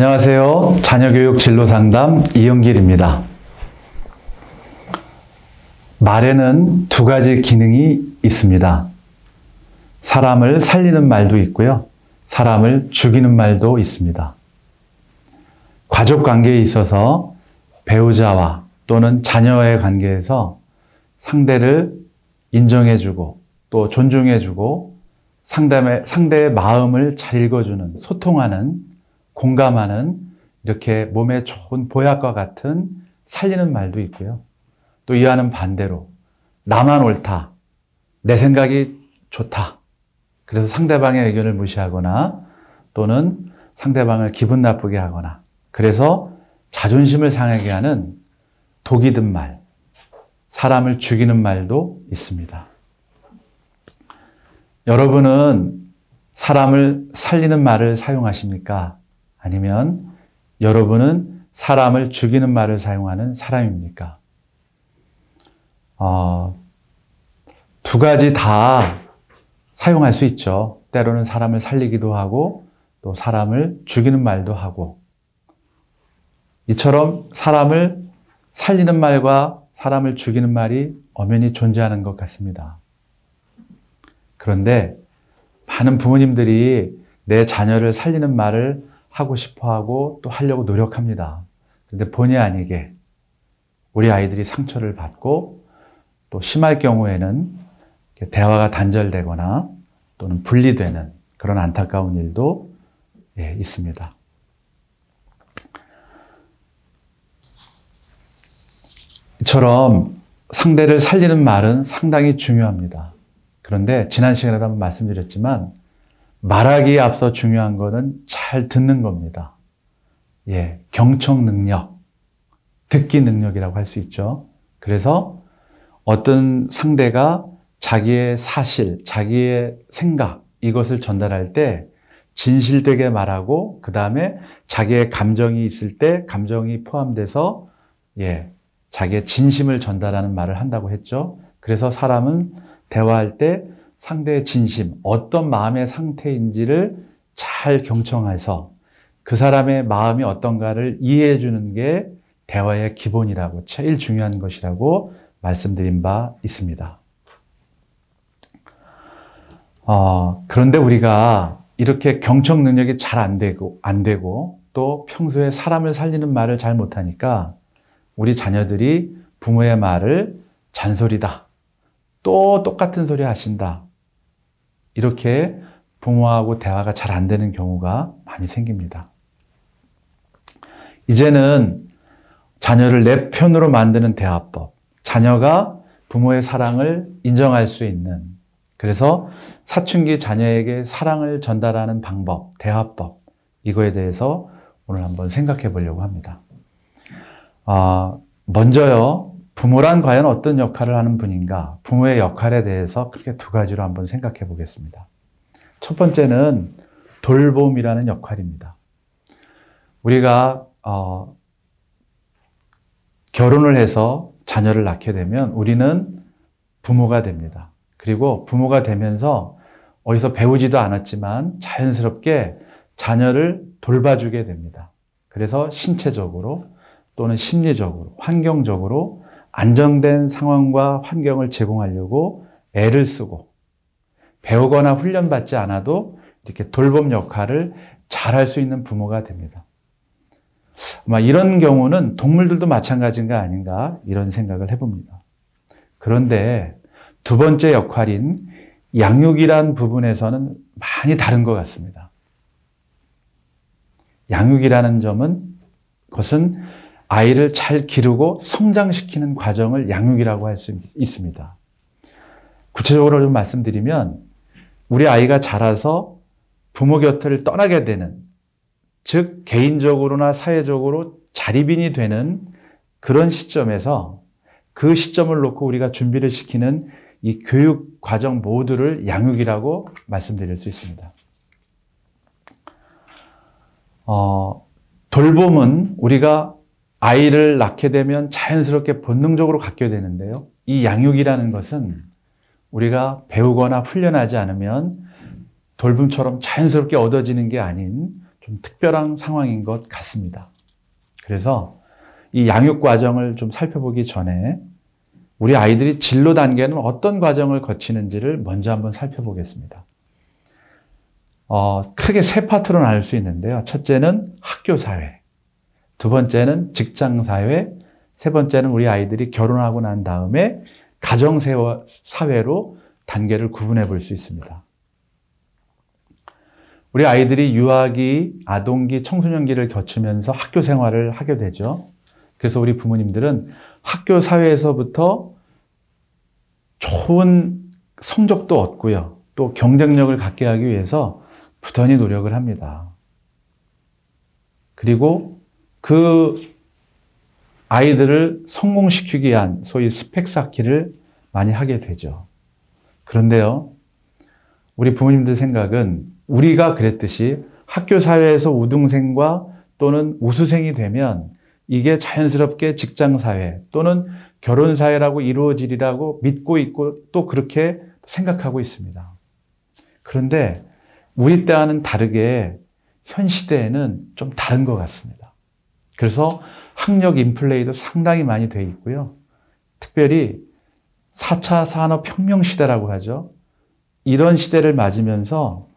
안녕하세요. 자녀교육 진로상담 이영길입니다. 말에는 두 가지 기능이 있습니다. 사람을 살리는 말도 있고요. 사람을 죽이는 말도 있습니다. 가족 관계에 있어서 배우자와 또는 자녀의 관계에서 상대를 인정해주고 또 존중해주고 상대의 마음을 잘 읽어주는, 소통하는, 공감하는 이렇게 몸에 좋은 보약과 같은 살리는 말도 있고요. 또 이와는 반대로 나만 옳다, 내 생각이 좋다. 그래서 상대방의 의견을 무시하거나 또는 상대방을 기분 나쁘게 하거나 그래서 자존심을 상하게 하는 독이 든 말, 사람을 죽이는 말도 있습니다. 여러분은 사람을 살리는 말을 사용하십니까? 아니면 여러분은 사람을 죽이는 말을 사용하는 사람입니까? 두 가지 다 사용할 수 있죠. 때로는 사람을 살리기도 하고 또 사람을 죽이는 말도 하고, 이처럼 사람을 살리는 말과 사람을 죽이는 말이 엄연히 존재하는 것 같습니다. 그런데 많은 부모님들이 내 자녀를 살리는 말을 하고 싶어하고 또 하려고 노력합니다. 그런데 본의 아니게 우리 아이들이 상처를 받고 또 심할 경우에는 대화가 단절되거나 또는 분리되는 그런 안타까운 일도 있습니다. 이처럼 상대를 살리는 말은 상당히 중요합니다. 그런데 지난 시간에도 한번 말씀드렸지만 말하기에 앞서 중요한 거는 잘 듣는 겁니다. 경청 능력, 듣기 능력이라고 할 수 있죠. 그래서 어떤 상대가 자기의 사실, 자기의 생각, 이것을 전달할 때 진실되게 말하고 그 다음에 자기의 감정이 있을 때 감정이 포함돼서 자기의 진심을 전달하는 말을 한다고 했죠. 그래서 사람은 대화할 때 상대의 진심, 어떤 마음의 상태인지를 잘 경청해서 그 사람의 마음이 어떤가를 이해해 주는 게 대화의 기본이라고, 제일 중요한 것이라고 말씀드린 바 있습니다. 그런데 우리가 이렇게 경청 능력이 잘 안 되고 또 평소에 사람을 살리는 말을 잘 못하니까 우리 자녀들이 부모의 말을 잔소리다, 또 똑같은 소리 하신다, 이렇게 부모하고 대화가 잘 안 되는 경우가 많이 생깁니다. 이제는 자녀를 내 편으로 만드는 대화법, 자녀가 부모의 사랑을 인정할 수 있는, 그래서 사춘기 자녀에게 사랑을 전달하는 방법, 대화법, 이거에 대해서 오늘 한번 생각해 보려고 합니다. 먼저요, 부모란 과연 어떤 역할을 하는 분인가? 부모의 역할에 대해서 크게 두 가지로 한번 생각해 보겠습니다. 첫 번째는 돌봄이라는 역할입니다. 우리가 결혼을 해서 자녀를 낳게 되면 우리는 부모가 됩니다. 그리고 부모가 되면서 어디서 배우지도 않았지만 자연스럽게 자녀를 돌봐주게 됩니다. 그래서 신체적으로 또는 심리적으로, 환경적으로 안정된 상황과 환경을 제공하려고 애를 쓰고 배우거나 훈련받지 않아도 이렇게 돌봄 역할을 잘할 수 있는 부모가 됩니다. 아마 이런 경우는 동물들도 마찬가지인가 아닌가 이런 생각을 해봅니다. 그런데 두 번째 역할인 양육이란 부분에서는 많이 다른 것 같습니다. 양육이라는 것은 아이를 잘 기르고 성장시키는 과정을 양육이라고 할 수 있습니다. 구체적으로 좀 말씀드리면 우리 아이가 자라서 부모 곁을 떠나게 되는, 즉 개인적으로나 사회적으로 자립인이 되는 그런 시점에서 그 시점을 놓고 우리가 준비를 시키는 이 교육 과정 모두를 양육이라고 말씀드릴 수 있습니다. 돌봄은 우리가 아이를 낳게 되면 자연스럽게 본능적으로 갖게 되는데요. 이 양육이라는 것은 우리가 배우거나 훈련하지 않으면 돌봄처럼 자연스럽게 얻어지는 게 아닌 좀 특별한 상황인 것 같습니다. 그래서 이 양육 과정을 좀 살펴보기 전에 우리 아이들이 진로 단계는 어떤 과정을 거치는지를 먼저 한번 살펴보겠습니다. 크게 세 파트로 나눌 수 있는데요. 첫째는 학교 사회, 두 번째는 직장 사회, 세 번째는 우리 아이들이 결혼하고 난 다음에 가정 사회로 단계를 구분해 볼 수 있습니다. 우리 아이들이 유아기, 아동기, 청소년기를 거치면서 학교 생활을 하게 되죠. 그래서 우리 부모님들은 학교 사회에서부터 좋은 성적도 얻고요. 또 경쟁력을 갖게 하기 위해서 부단히 노력을 합니다. 그리고 그 아이들을 성공시키기 위한 소위 스펙 쌓기를 많이 하게 되죠. 그런데요, 우리 부모님들 생각은 우리가 그랬듯이 학교 사회에서 우등생과 또는 우수생이 되면 이게 자연스럽게 직장 사회 또는 결혼 사회라고 이루어지리라고 믿고 있고 또 그렇게 생각하고 있습니다. 그런데 우리 때와는 다르게 현 시대에는 좀 다른 것 같습니다. 그래서 학력 인플레이도 상당히 많이 돼 있고요. 특별히 4차 산업혁명 시대라고 하죠. 이런 시대를 맞으면서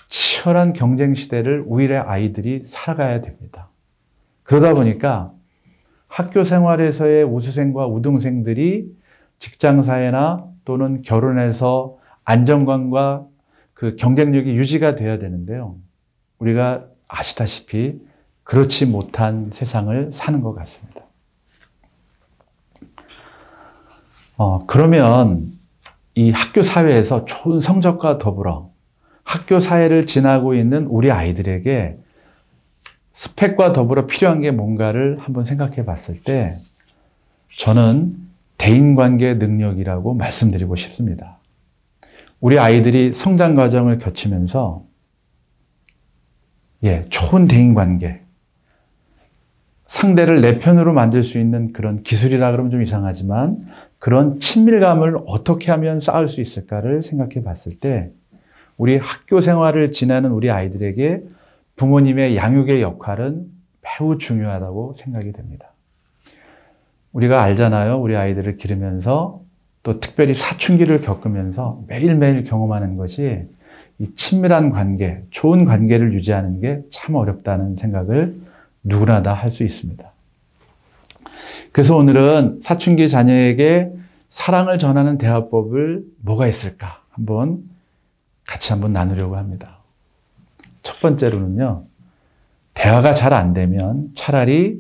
치열한 경쟁 시대를 우리의 아이들이 살아가야 됩니다. 그러다 보니까 학교 생활에서의 우수생과 우등생들이 직장사회나 또는 결혼해서 안정감과 그 경쟁력이 유지가 되어야 되는데요. 우리가 아시다시피 그렇지 못한 세상을 사는 것 같습니다. 그러면 이 학교 사회에서 좋은 성적과 더불어 학교 사회를 지나고 있는 우리 아이들에게 스펙과 더불어 필요한 게 뭔가를 한번 생각해 봤을 때 저는 대인관계 능력이라고 말씀드리고 싶습니다. 우리 아이들이 성장 과정을 거치면서 좋은 대인관계, 상대를 내 편으로 만들 수 있는 그런 기술이라 그러면 좀 이상하지만 그런 친밀감을 어떻게 하면 쌓을 수 있을까를 생각해 봤을 때 우리 학교 생활을 지나는 우리 아이들에게 부모님의 양육의 역할은 매우 중요하다고 생각이 됩니다. 우리가 알잖아요. 우리 아이들을 기르면서 또 특별히 사춘기를 겪으면서 매일매일 경험하는 것이 이 친밀한 관계, 좋은 관계를 유지하는 게 참 어렵다는 생각을 누구나 다 할 수 있습니다. 그래서 오늘은 사춘기 자녀에게 사랑을 전하는 대화법을 뭐가 있을까 같이 한번 나누려고 합니다. 첫 번째로는요, 대화가 잘 안 되면 차라리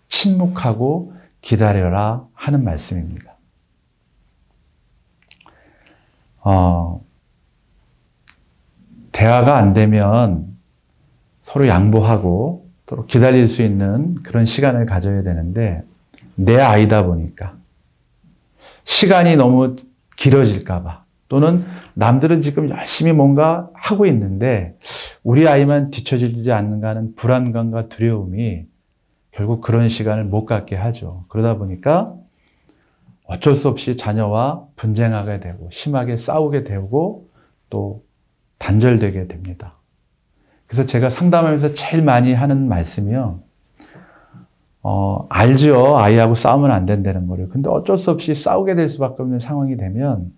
침묵하고 기다려라 하는 말씀입니다. 대화가 안 되면 서로 양보하고 서로 기다릴 수 있는 그런 시간을 가져야 되는데 내 아이다 보니까 시간이 너무 길어질까 봐 또는 남들은 지금 열심히 뭔가 하고 있는데 우리 아이만 뒤처지지 않는가 하는 불안감과 두려움이 결국 그런 시간을 못 갖게 하죠. 그러다 보니까 어쩔 수 없이 자녀와 분쟁하게 되고 심하게 싸우게 되고 또 단절되게 됩니다. 그래서 제가 상담하면서 제일 많이 하는 말씀이요. 알죠. 아이하고 싸우면 안 된다는 거를. 근데 어쩔 수 없이 싸우게 될 수밖에 없는 상황이 되면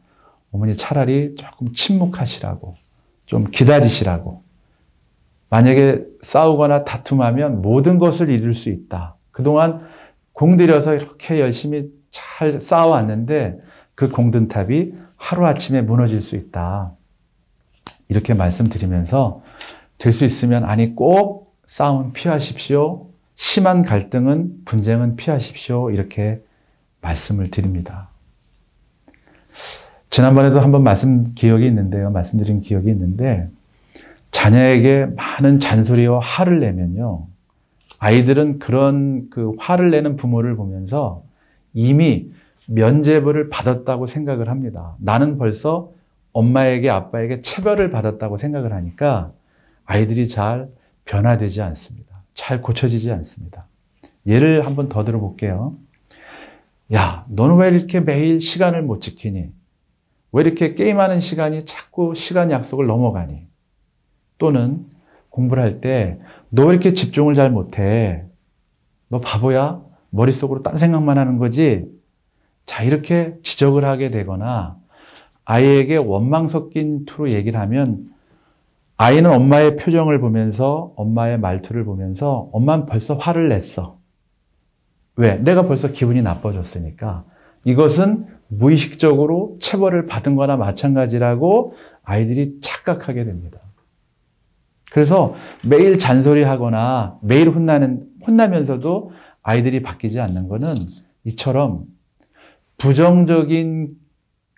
어머니 차라리 조금 침묵하시라고, 좀 기다리시라고. 만약에 싸우거나 다툼하면 모든 것을 잃을 수 있다. 그동안 공들여서 이렇게 열심히 잘 싸워왔는데 그 공든탑이 하루아침에 무너질 수 있다. 이렇게 말씀드리면서 될 수 있으면 꼭 싸움 피하십시오. 심한 갈등은 분쟁은 피하십시오. 이렇게 말씀을 드립니다. 지난번에도 한번 말씀드린 기억이 있는데 자녀에게 많은 잔소리와 화를 내면요. 아이들은 그런 그 화를 내는 부모를 보면서 이미 면죄부를 받았다고 생각을 합니다. 나는 벌써 엄마에게 아빠에게 체벌을 받았다고 생각을 하니까 아이들이 잘 변화되지 않습니다. 잘 고쳐지지 않습니다. 예를 한번 더 들어볼게요. 야, 너는 왜 이렇게 매일 시간을 못 지키니? 왜 이렇게 게임하는 시간이 자꾸 시간 약속을 넘어가니? 또는 공부를 할 때 너 왜 이렇게 집중을 잘 못해? 너 바보야? 머릿속으로 딴 생각만 하는 거지? 자, 이렇게 지적을 하게 되거나 아이에게 원망 섞인 투로 얘기를 하면 아이는 엄마의 표정을 보면서 엄마의 말투를 보면서 엄마는 벌써 화를 냈어. 왜? 내가 벌써 기분이 나빠졌으니까. 이것은 무의식적으로 체벌을 받은 거나 마찬가지라고 아이들이 착각하게 됩니다. 그래서 매일 잔소리하거나 매일 혼나면서도 아이들이 바뀌지 않는 거는 이처럼 부정적인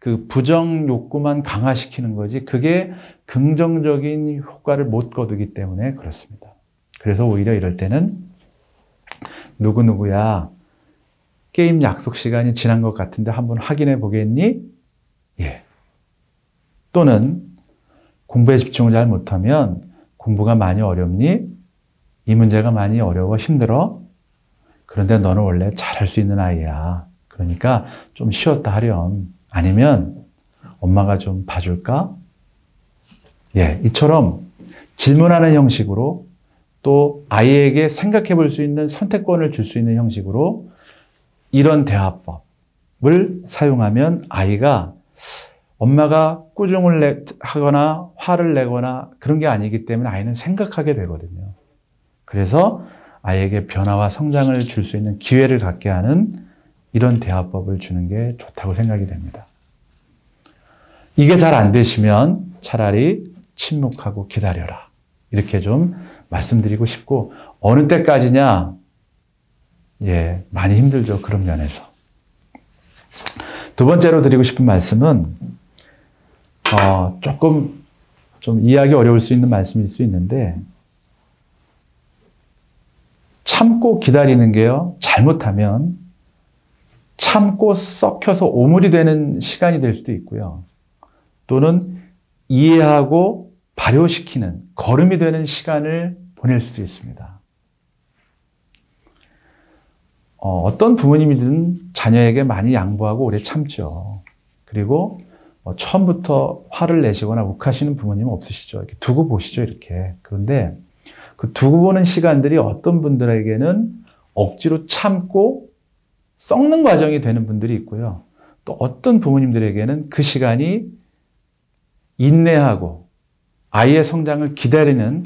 그 부정 욕구만 강화시키는 거지 그게 긍정적인 효과를 못 거두기 때문에 그렇습니다. 그래서 오히려 이럴 때는 누구누구야 게임 약속 시간이 지난 것 같은데 한번 확인해 보겠니? 예. 또는 공부에 집중을 잘 못하면 공부가 많이 어렵니? 이 문제가 많이 어려워 힘들어? 그런데 너는 원래 잘할 수 있는 아이야. 그러니까 좀 쉬었다 하렴. 아니면 엄마가 좀 봐줄까? 예, 이처럼 질문하는 형식으로 또 아이에게 생각해 볼 수 있는 선택권을 줄 수 있는 형식으로 이런 대화법을 사용하면 아이가 엄마가 꾸중을 하거나 화를 내거나 그런 게 아니기 때문에 아이는 생각하게 되거든요. 그래서 아이에게 변화와 성장을 줄 수 있는 기회를 갖게 하는 이런 대화법을 주는 게 좋다고 생각이 됩니다. 이게 잘 안 되시면 차라리 침묵하고 기다려라. 이렇게 좀 말씀드리고 싶고 어느 때까지냐? 예, 많이 힘들죠. 그런 면에서. 두 번째로 드리고 싶은 말씀은 조금 좀 이해하기 어려울 수 있는 말씀일 수 있는데 참고 기다리는 게요. 잘못하면 참고 썩혀서 오물이 되는 시간이 될 수도 있고요. 또는 이해하고 발효시키는 거름이 되는 시간을 보낼 수도 있습니다. 어떤 부모님이든 자녀에게 많이 양보하고 오래 참죠. 그리고 처음부터 화를 내시거나 욱하시는 부모님은 없으시죠. 이렇게 두고 보시죠, 이렇게. 그런데 그 두고 보는 시간들이 어떤 분들에게는 억지로 참고 썩는 과정이 되는 분들이 있고요. 또 어떤 부모님들에게는 그 시간이 인내하고 아이의 성장을 기다리는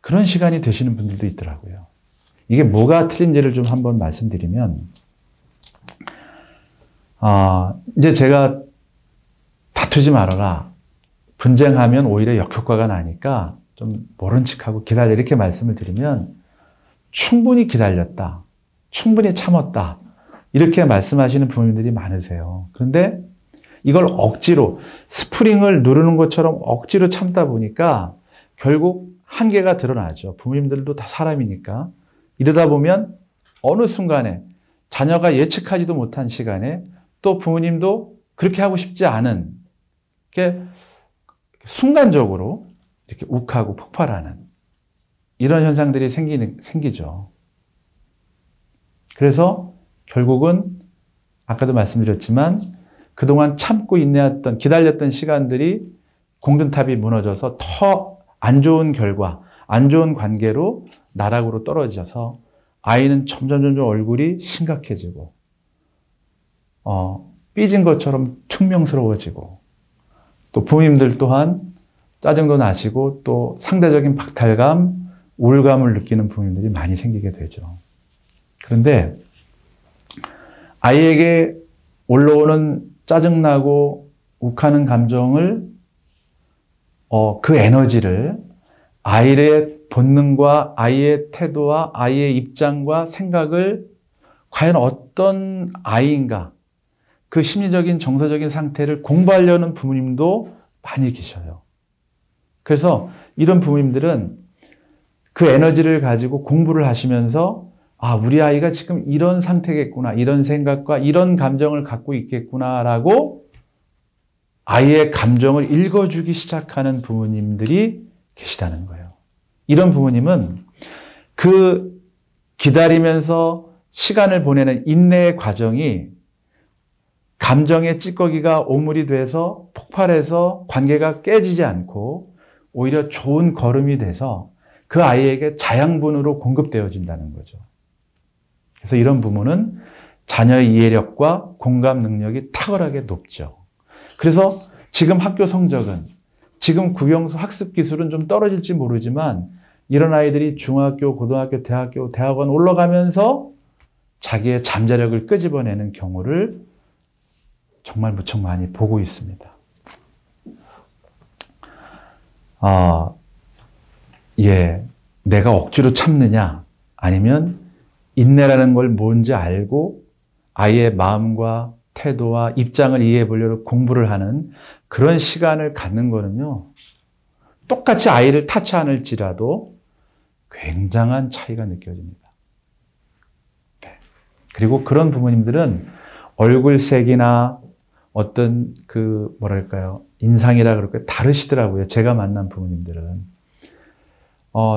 그런 시간이 되시는 분들도 있더라고요. 이게 뭐가 틀린지를 좀 한번 말씀드리면, 이제 제가 다투지 말아라. 분쟁하면 오히려 역효과가 나니까 좀 모른 척하고 기다려. 이렇게 말씀을 드리면 충분히 기다렸다. 충분히 참았다. 이렇게 말씀하시는 부모님들이 많으세요. 그런데 이걸 억지로 스프링을 누르는 것처럼 억지로 참다 보니까 결국 한계가 드러나죠. 부모님들도 다 사람이니까. 이러다 보면 어느 순간에 자녀가 예측하지도 못한 시간에 또 부모님도 그렇게 하고 싶지 않은 게 순간적으로 이렇게 욱하고 폭발하는 이런 현상들이 생기죠. 그래서 결국은 아까도 말씀드렸지만 그동안 참고 인내했던 기다렸던 시간들이 공든탑이 무너져서 더 안 좋은 결과, 안 좋은 관계로 나락으로 떨어져서 아이는 점점 얼굴이 심각해지고 삐진 것처럼 퉁명스러워지고 또 부모님들 또한 짜증도 나시고 또 상대적인 박탈감, 우울감을 느끼는 부모님들이 많이 생기게 되죠. 그런데 아이에게 올라오는 짜증나고 욱하는 감정을 그 에너지를 아이의 본능과 아이의 태도와 아이의 입장과 생각을 과연 어떤 아이인가 그 심리적인 정서적인 상태를 공부하려는 부모님도 많이 계셔요. 그래서 이런 부모님들은 그 에너지를 가지고 공부를 하시면서 우리 아이가 지금 이런 상태겠구나, 이런 생각과 이런 감정을 갖고 있겠구나라고 아이의 감정을 읽어주기 시작하는 부모님들이 계시다는 거예요. 이런 부모님은 그 기다리면서 시간을 보내는 인내의 과정이 감정의 찌꺼기가 오물이 돼서 폭발해서 관계가 깨지지 않고 오히려 좋은 걸음이 돼서 그 아이에게 자양분으로 공급되어진다는 거죠. 그래서 이런 부모는 자녀의 이해력과 공감 능력이 탁월하게 높죠. 그래서 지금 학교 성적은, 지금 국영수 학습 기술은 좀 떨어질지 모르지만 이런 아이들이 중학교, 고등학교, 대학교, 대학원 올라가면서 자기의 잠재력을 끄집어내는 경우를 정말 무척 많이 보고 있습니다. 내가 억지로 참느냐, 아니면 인내라는 걸 뭔지 알고 아이의 마음과 태도와 입장을 이해해 보려고 공부를 하는 그런 시간을 갖는 거는요, 똑같이 아이를 탓하지 않을지라도 굉장한 차이가 느껴집니다. 그리고 그런 부모님들은 얼굴색이나 어떤 인상이라 그럴까요? 다르시더라고요. 제가 만난 부모님들은.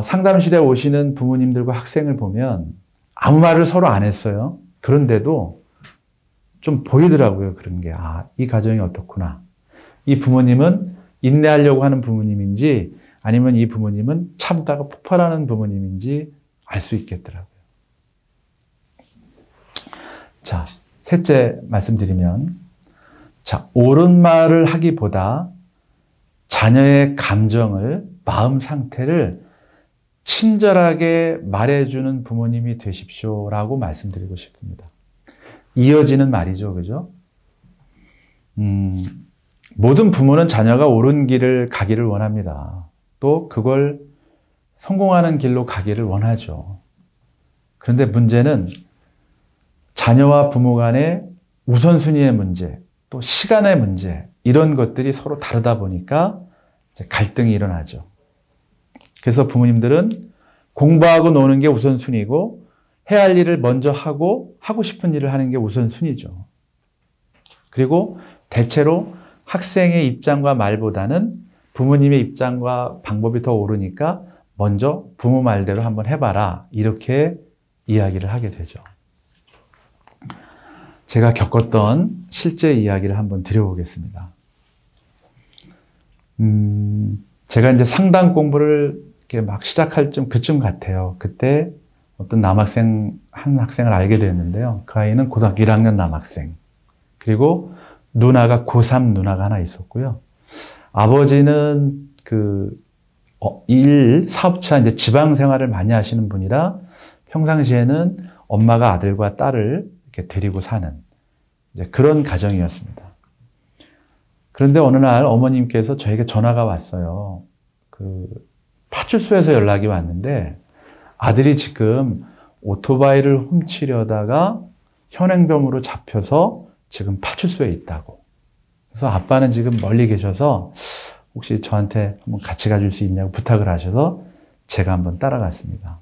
상담실에 오시는 부모님들과 학생을 보면 아무 말을 서로 안 했어요. 그런데도 좀 보이더라고요. 그런 게. 이 가정이 어떻구나. 이 부모님은 인내하려고 하는 부모님인지 아니면 이 부모님은 참다가 폭발하는 부모님인지 알 수 있겠더라고요. 자, 셋째 말씀드리면, 옳은 말을 하기보다 자녀의 감정을, 마음 상태를 친절하게 말해주는 부모님이 되십시오라고 말씀드리고 싶습니다. 이어지는 말이죠. 그죠? 모든 부모는 자녀가 옳은 길을 가기를 원합니다. 또 그걸 성공하는 길로 가기를 원하죠. 그런데 문제는 자녀와 부모 간의 우선순위의 문제, 또 시간의 문제, 이런 것들이 서로 다르다 보니까 갈등이 일어나죠. 그래서 부모님들은 공부하고 노는 게 우선순위고 해야 할 일을 먼저 하고 하고 싶은 일을 하는 게 우선순위죠. 그리고 대체로 학생의 입장과 말보다는 부모님의 입장과 방법이 더 옳으니까 먼저 부모 말대로 한번 해봐라, 이렇게 이야기를 하게 되죠. 제가 겪었던 실제 이야기를 한번 드려보겠습니다. 제가 이제 상담 공부를 이렇게 막 시작할 그쯤 같아요. 그때 어떤 한 학생을 알게 되었는데요. 그 아이는 고등학교 1학년 남학생. 그리고 누나가 고3 누나가 하나 있었고요. 아버지는 사업차 이제 지방 생활을 많이 하시는 분이라 평상시에는 엄마가 아들과 딸을 이렇게 데리고 사는 이제 그런 가정이었습니다. 그런데 어느 날 어머님께서 저에게 전화가 왔어요. 파출소에서 연락이 왔는데 아들이 지금 오토바이를 훔치려다가 현행범으로 잡혀서 지금 파출소에 있다고. 그래서 아빠는 지금 멀리 계셔서 혹시 저한테 한번 같이 가줄 수 있냐고 부탁을 하셔서 제가 한번 따라갔습니다.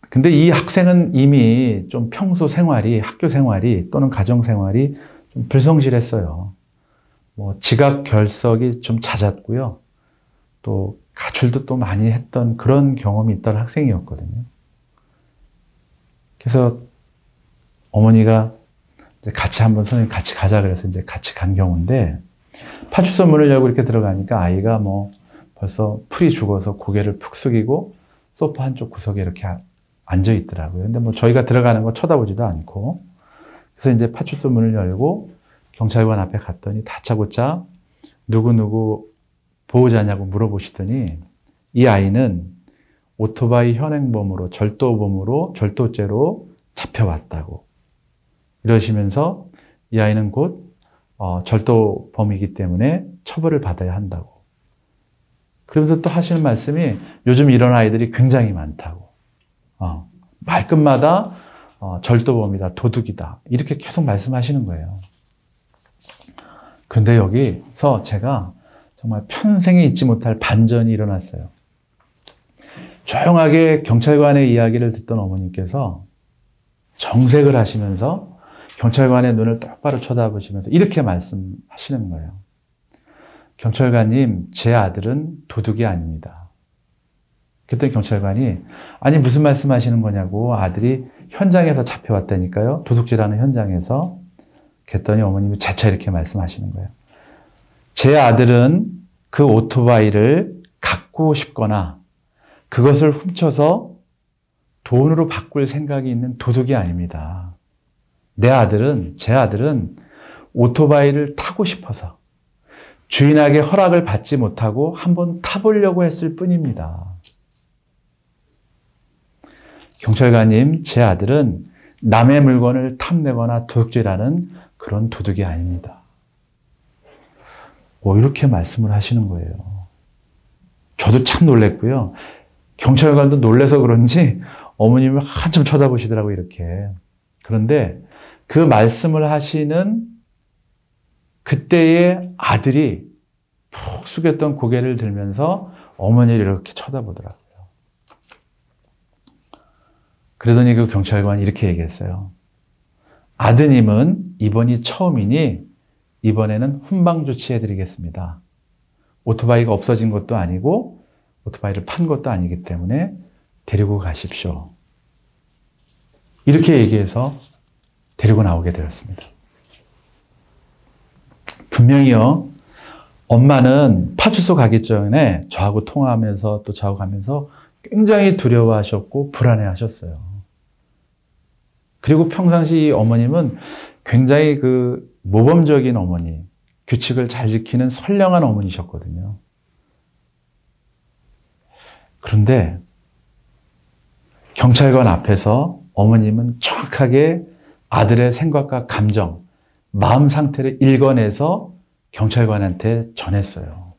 근데 이 학생은 이미 좀 평소 생활이, 학교 생활이 또는 가정 생활이 좀 불성실했어요. 지각 결석이 좀 잦았고요. 또 가출도 또 많이 했던 그런 경험이 있던 학생이었거든요. 그래서 어머니가 이제 선생님 같이 가자 그래서 이제 같이 간 경우인데, 파출소 문을 열고 이렇게 들어가니까 아이가 벌써 풀이 죽어서 고개를 푹 숙이고 소파 한쪽 구석에 이렇게 앉아 있더라고요. 근데 저희가 들어가는 거 쳐다보지도 않고, 그래서 이제 파출소 문을 열고 경찰관 앞에 갔더니 다짜고짜 누구 보호자냐고 물어보시더니 이 아이는 오토바이 현행범으로, 절도죄로 잡혀왔다고 이러시면서 이 아이는 곧 절도범이기 때문에 처벌을 받아야 한다고. 그러면서 또 하시는 말씀이 요즘 이런 아이들이 굉장히 많다고. 말끝마다 절도범이다, 도둑이다, 이렇게 계속 말씀하시는 거예요. 근데 여기서 제가 정말 평생에 잊지 못할 반전이 일어났어요. 조용하게 경찰관의 이야기를 듣던 어머님께서 정색을 하시면서 경찰관의 눈을 똑바로 쳐다보시면서 이렇게 말씀하시는 거예요. 경찰관님, 제 아들은 도둑이 아닙니다. 그때 경찰관이 아니 무슨 말씀하시는 거냐고, 아들이 현장에서 잡혀왔다니까요. 도둑질하는 현장에서. 그랬더니 어머님이 재차 이렇게 말씀하시는 거예요. 제 아들은 그 오토바이를 갖고 싶거나 그것을 훔쳐서 돈으로 바꿀 생각이 있는 도둑이 아닙니다. 제 아들은 오토바이를 타고 싶어서 주인에게 허락을 받지 못하고 한번 타보려고 했을 뿐입니다. 경찰관님, 제 아들은 남의 물건을 탐내거나 도둑질하는 그런 도둑이 아닙니다. 이렇게 말씀을 하시는 거예요. 저도 참 놀랬고요. 경찰관도 놀라서 그런지 어머님을 한참 쳐다보시더라고요, 이렇게. 그런데 그 말씀을 하시는 그때의 아들이 푹 숙였던 고개를 들면서 어머니를 이렇게 쳐다보더라고요. 그러더니 그 경찰관이 이렇게 얘기했어요. 아드님은 이번이 처음이니 이번에는 훈방 조치해드리겠습니다. 오토바이가 없어진 것도 아니고 오토바이를 판 것도 아니기 때문에 데리고 가십시오. 이렇게 얘기해서 데리고 나오게 되었습니다. 분명히요, 엄마는 파출소 가기 전에 저하고 통화하면서 또 저하고 가면서 굉장히 두려워하셨고 불안해하셨어요. 그리고 평상시 어머님은 굉장히 모범적인 어머니, 규칙을 잘 지키는 선량한 어머니셨거든요. 그런데 경찰관 앞에서 어머님은 정확하게 아들의 생각과 감정, 마음 상태를 읽어내서 경찰관한테 전했어요.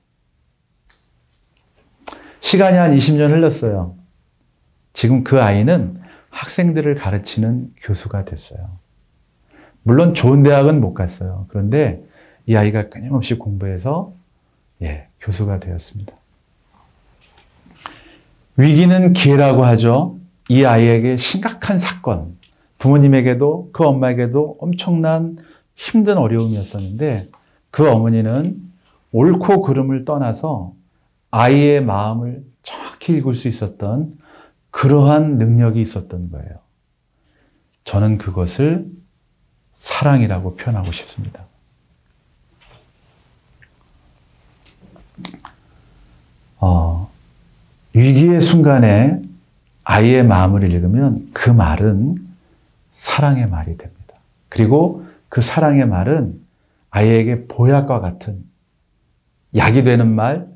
시간이 한 20년 흘렀어요. 지금 그 아이는 학생들을 가르치는 교수가 됐어요. 물론 좋은 대학은 못 갔어요. 그런데 이 아이가 끊임없이 공부해서 교수가 되었습니다. 위기는 기회라고 하죠. 이 아이에게 심각한 사건, 부모님에게도 그 엄마에게도 엄청난 힘든 어려움이었었는데 그 어머니는 옳고 그름을 떠나서 아이의 마음을 정확히 읽을 수 있었던 그러한 능력이 있었던 거예요. 저는 그것을 사랑이라고 표현하고 싶습니다. 위기의 순간에 아이의 마음을 읽으면 그 말은 사랑의 말이 됩니다. 그리고 그 사랑의 말은 아이에게 보약과 같은 약이 되는 말,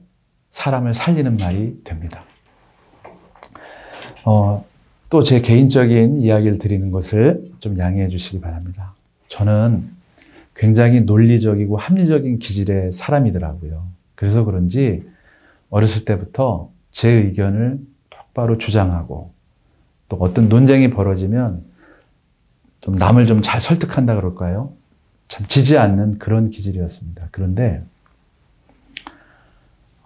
사람을 살리는 말이 됩니다. 또 제 개인적인 이야기를 드리는 것을 좀 양해해 주시기 바랍니다. 저는 굉장히 논리적이고 합리적인 기질의 사람이더라고요. 그래서 그런지 어렸을 때부터 제 의견을 똑바로 주장하고 또 어떤 논쟁이 벌어지면 좀 남을 좀 잘 설득한다 그럴까요? 참 지지 않는 그런 기질이었습니다. 그런데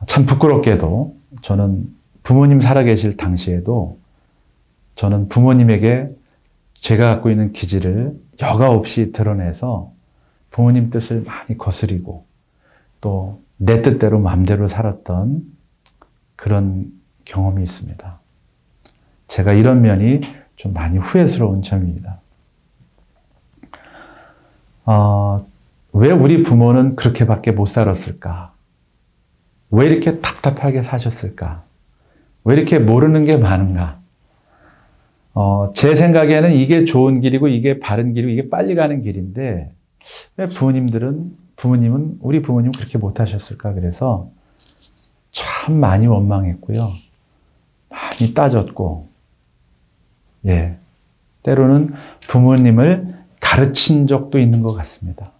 참 부끄럽게도 저는 부모님 살아계실 당시에도 저는 부모님에게 제가 갖고 있는 기질을 여과 없이 드러내서 부모님 뜻을 많이 거스리고 또 내 뜻대로 마음대로 살았던 그런 경험이 있습니다. 제가 이런 면이 좀 많이 후회스러운 점입니다. 왜 우리 부모는 그렇게밖에 못 살았을까? 왜 이렇게 답답하게 사셨을까? 왜 이렇게 모르는 게 많은가? 제 생각에는 이게 좋은 길이고 이게 바른 길이고 이게 빨리 가는 길인데 왜 우리 부모님은 그렇게 못하셨을까? 그래서 참 많이 원망했고요. 많이 따졌고, 때로는 부모님을 가르친 적도 있는 것 같습니다.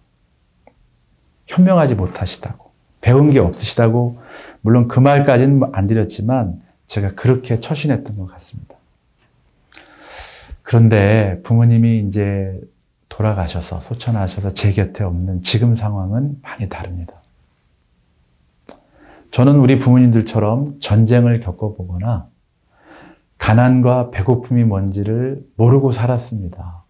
현명하지 못하시다고, 배운 게 없으시다고, 물론 그 말까지는 안 드렸지만 제가 그렇게 처신했던 것 같습니다. 그런데 부모님이 이제 돌아가셔서 소천하셔서 제 곁에 없는 지금 상황은 많이 다릅니다. 저는 우리 부모님들처럼 전쟁을 겪어보거나 가난과 배고픔이 뭔지를 모르고 살았습니다.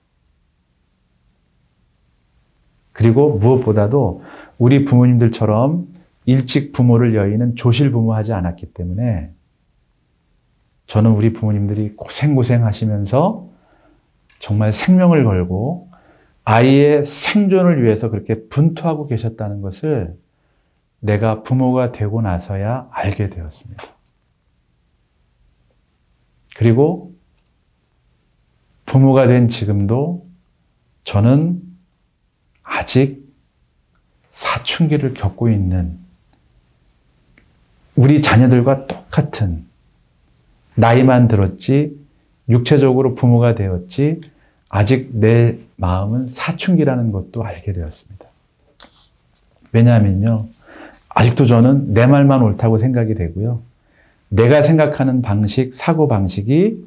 그리고 무엇보다도 우리 부모님들처럼 일찍 부모를 여의는 조실부모하지 않았기 때문에 저는 우리 부모님들이 고생하시면서 정말 생명을 걸고 아이의 생존을 위해서 그렇게 분투하고 계셨다는 것을 내가 부모가 되고 나서야 알게 되었습니다. 그리고 부모가 된 지금도 저는 아직 사춘기를 겪고 있는 우리 자녀들과 똑같은 나이만 들었지 육체적으로 부모가 되었지 아직 내 마음은 사춘기라는 것도 알게 되었습니다. 왜냐하면요. 아직도 저는 내 말만 옳다고 생각이 되고요. 내가 생각하는 방식, 사고방식이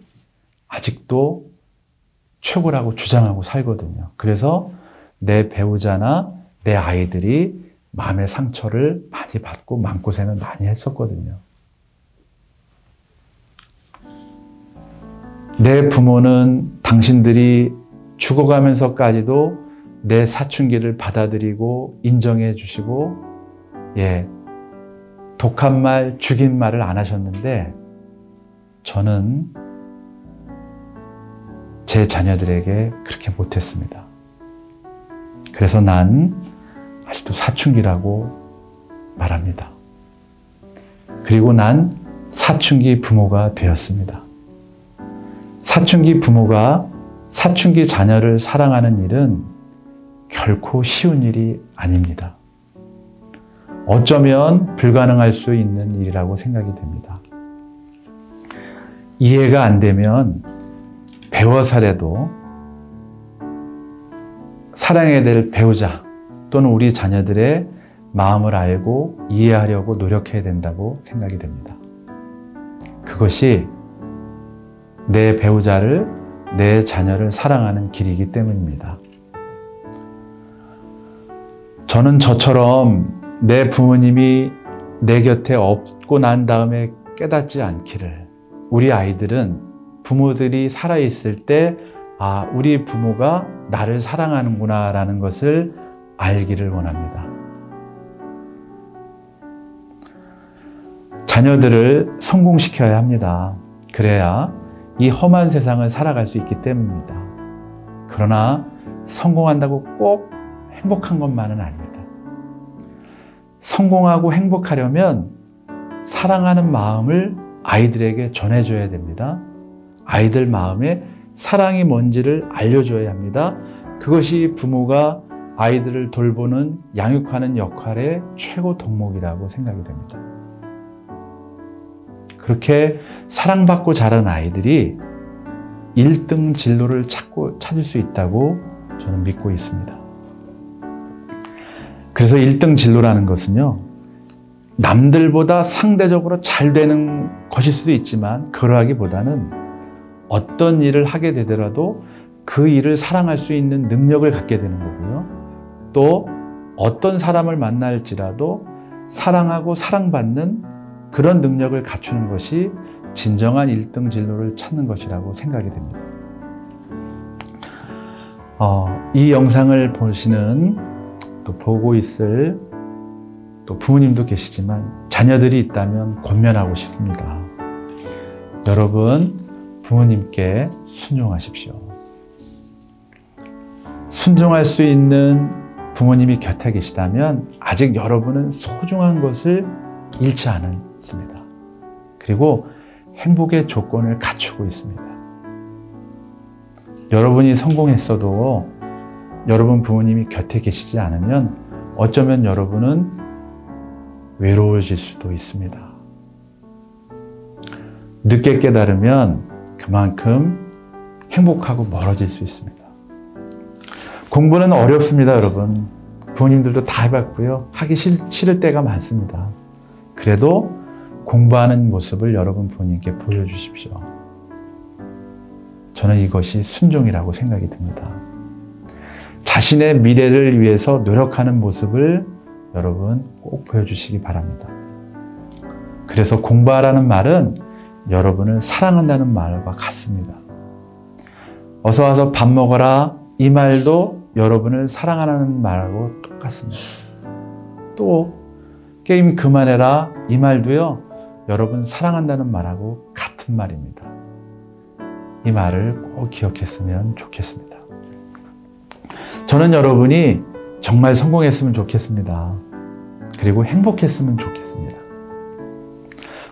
아직도 최고라고 주장하고 살거든요. 그래서 내 배우자나 내 아이들이 마음의 상처를 많이 받고 마음고생을 많이 했었거든요. 내 부모는 당신들이 죽어가면서까지도 내 사춘기를 받아들이고 인정해 주시고 독한 말, 죽인 말을 안 하셨는데 저는 제 자녀들에게 그렇게 못했습니다. 그래서 난 아직도 사춘기라고 말합니다. 그리고 난 사춘기 부모가 되었습니다. 사춘기 부모가 사춘기 자녀를 사랑하는 일은 결코 쉬운 일이 아닙니다. 어쩌면 불가능할 수 있는 일이라고 생각이 됩니다. 이해가 안 되면 배워서라도 사랑해야 될 배우자 또는 우리 자녀들의 마음을 알고 이해하려고 노력해야 된다고 생각이 됩니다. 그것이 내 배우자를, 내 자녀를 사랑하는 길이기 때문입니다. 저는 저처럼 내 부모님이 내 곁에 없고 난 다음에 깨닫지 않기를, 우리 아이들은 부모들이 살아있을 때 우리 부모가 나를 사랑하는구나 라는 것을 알기를 원합니다. 자녀들을 성공시켜야 합니다. 그래야 이 험한 세상을 살아갈 수 있기 때문입니다. 그러나 성공한다고 꼭 행복한 것만은 아닙니다. 성공하고 행복하려면 사랑하는 마음을 아이들에게 전해줘야 됩니다. 아이들 마음에 사랑이 뭔지를 알려줘야 합니다. 그것이 부모가 아이들을 돌보는, 양육하는 역할의 최고 덕목이라고 생각이 됩니다. 그렇게 사랑받고 자란 아이들이 1등 진로를 찾을 수 있다고 저는 믿고 있습니다. 그래서 1등 진로라는 것은요, 남들보다 상대적으로 잘 되는 것일 수도 있지만 그러하기보다는 어떤 일을 하게 되더라도 그 일을 사랑할 수 있는 능력을 갖게 되는 거고요. 또 어떤 사람을 만날지라도 사랑하고 사랑받는 그런 능력을 갖추는 것이 진정한 1등 진로를 찾는 것이라고 생각이 됩니다. 이 영상을 보시는, 또 보고 있을 또 부모님도 계시지만 자녀들이 있다면 권면하고 싶습니다. 여러분, 부모님께 순종하십시오. 순종할 수 있는 부모님이 곁에 계시다면 아직 여러분은 소중한 것을 잃지 않았습니다. 그리고 행복의 조건을 갖추고 있습니다. 여러분이 성공했어도 여러분 부모님이 곁에 계시지 않으면 어쩌면 여러분은 외로워질 수도 있습니다. 늦게 깨달으면 그만큼 행복하고 멀어질 수 있습니다. 공부는 어렵습니다, 여러분. 부모님들도 다 해봤고요. 하기 싫을 때가 많습니다. 그래도 공부하는 모습을 여러분 부모님께 보여주십시오. 저는 이것이 순종이라고 생각이 듭니다. 자신의 미래를 위해서 노력하는 모습을 여러분 꼭 보여주시기 바랍니다. 그래서 공부하라는 말은 여러분을 사랑한다는 말과 같습니다. 어서 와서 밥 먹어라, 이 말도 여러분을 사랑하는 말하고 똑같습니다. 또 게임 그만해라, 이 말도요, 여러분 사랑한다는 말하고 같은 말입니다. 이 말을 꼭 기억했으면 좋겠습니다. 저는 여러분이 정말 성공했으면 좋겠습니다. 그리고 행복했으면 좋겠습니다.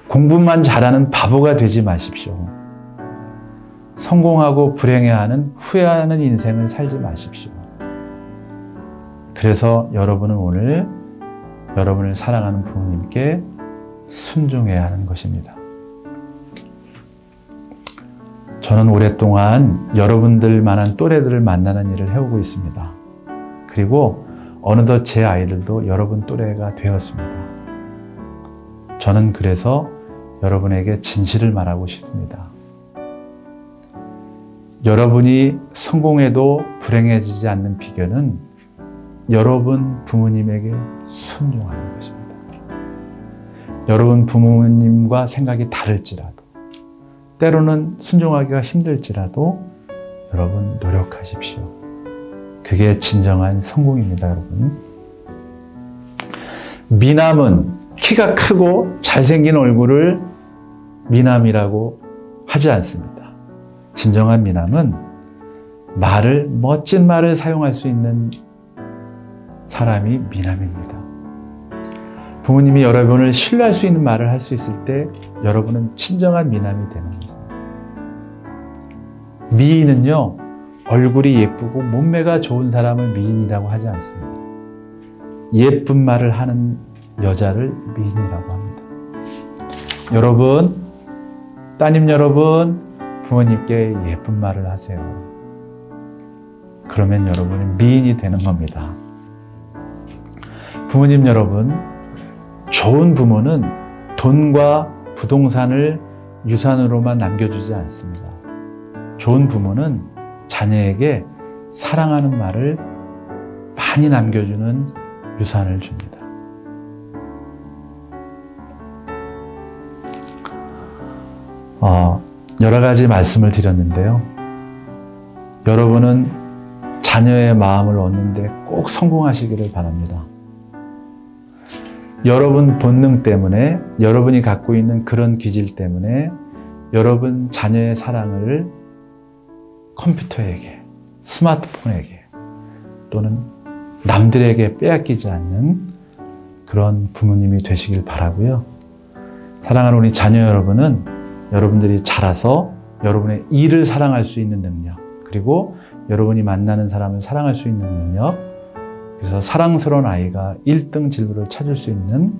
공부만 잘하는 바보가 되지 마십시오. 성공하고 불행해하는 후회하는 인생을 살지 마십시오. 그래서 여러분은 오늘 여러분을 사랑하는 부모님께 순종해야 하는 것입니다. 저는 오랫동안 여러분들만한 또래들을 만나는 일을 해오고 있습니다. 그리고 어느덧 제 아이들도 여러분 또래가 되었습니다. 저는 그래서 여러분에게 진실을 말하고 싶습니다. 여러분이 성공해도 불행해지지 않는 비결은 여러분 부모님에게 순종하는 것입니다. 여러분 부모님과 생각이 다를지라도, 때로는 순종하기가 힘들지라도 여러분 노력하십시오. 그게 진정한 성공입니다, 여러분. 미남은 키가 크고 잘생긴 얼굴을 미남이라고 하지 않습니다. 진정한 미남은 멋진 말을 사용할 수 있는 사람이 미남입니다. 부모님이 여러분을 신뢰할 수 있는 말을 할 수 있을 때 여러분은 진정한 미남이 되는 것입니다. 미인은요, 얼굴이 예쁘고 몸매가 좋은 사람을 미인이라고 하지 않습니다. 예쁜 말을 하는 여자를 미인이라고 합니다. 여러분, 따님 여러분, 부모님께 예쁜 말을 하세요. 그러면 여러분은 미인이 되는 겁니다. 부모님 여러분, 좋은 부모는 돈과 부동산을 유산으로만 남겨주지 않습니다. 좋은 부모는 자녀에게 사랑하는 말을 많이 남겨주는 유산을 줍니다. 여러 가지 말씀을 드렸는데요. 여러분은 자녀의 마음을 얻는데 꼭 성공하시기를 바랍니다. 여러분 본능 때문에, 여러분이 갖고 있는 그런 기질 때문에 여러분 자녀의 사랑을 컴퓨터에게, 스마트폰에게 또는 남들에게 빼앗기지 않는 그런 부모님이 되시길 바라고요. 사랑하는 우리 자녀 여러분은 여러분들이 자라서 여러분의 일을 사랑할 수 있는 능력, 그리고 여러분이 만나는 사람을 사랑할 수 있는 능력, 그래서 사랑스러운 아이가 1등 진로를 찾을 수 있는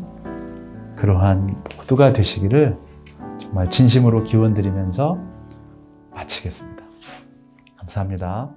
그러한 모두가 되시기를 정말 진심으로 기원드리면서 마치겠습니다. 감사합니다.